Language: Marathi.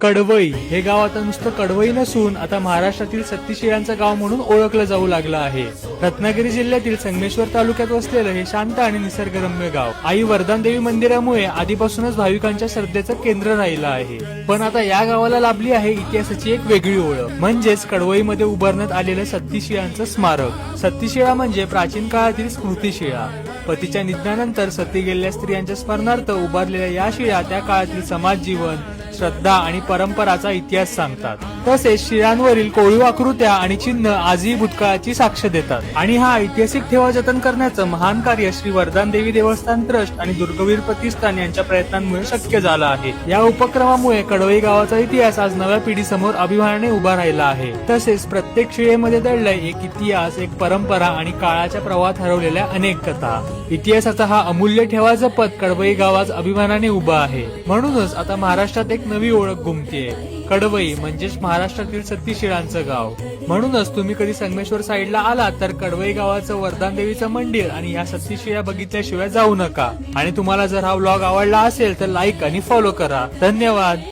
कडवई हे गाव आता नुसतं कडवई नसून आता महाराष्ट्रातील सत्तीशिळांचं गाव म्हणून ओळखलं जाऊ लागलं आहे। रत्नागिरी जिल्ह्यातील संगमेश्वर तालुक्यात वसलेलं हे शांत आणि निसर्गरम्य गाव आई वरदानदेवी मंदिरामुळे आधीपासूनच भाविकांच्या श्रद्धेचं केंद्र राहिलं आहे। पण आता या गावाला लाभली आहे इतिहासाची एक वेगळी ओळख, म्हणजेच कडवईमध्ये उभारण्यात आलेलं सत्तीशिळांचं स्मारक। सत्तीशिळा म्हणजे प्राचीन काळातील स्मृतिशिळा। पतीच्या निधनानंतर सती गेलेल्या स्त्रियांच्या स्मरणार्थ उभारलेल्या या शिळा त्या काळातील समाज जीवन, श्रद्धा आणि परंपराचा इतिहास सांगतात। तसेच शिळांवरील कोरीव आकृत्या आणि चिन्ह आजही भूतकाळाची साक्ष देतात। आणि हा ऐतिहासिक ठेवा जतन करण्याचं महान कार्य श्री वरदानदेवी देवस्थान ट्रस्ट आणि दुर्गवीर प्रतिष्ठान यांच्या प्रयत्नांमुळे शक्य झालं आहे। या उपक्रमामुळे कडवई गावाचा इतिहास आज नव्या पिढीसमोर अभिमानाने उभा राहिला आहे। तसेच प्रत्येक शिळेमध्ये दडलाय एक इतिहास, एक परंपरा आणि काळाच्या प्रवाहात हरवलेल्या अनेक कथा। इतिहासाचा हा अमूल्य ठेवा जपत कडवई गाव आज अभिमानाने उभा आहे। म्हणूनच आता महाराष्ट्रात एक नवी ओळख घुमतेय, कडवई म्हणजेच महाराष्ट्रातील सत्तीशिळांचं गाव। म्हणूनच तुम्ही कधी संगमेश्वर साईडला आलात तर कडवई गावाचं वरदानदेवीचं मंदिर आणि या सत्तीशिळा बघितल्याशिवाय जाऊ नका। आणि तुम्हाला जर हा व्लॉग आवडला असेल तर लाईक आणि फॉलो करा। धन्यवाद।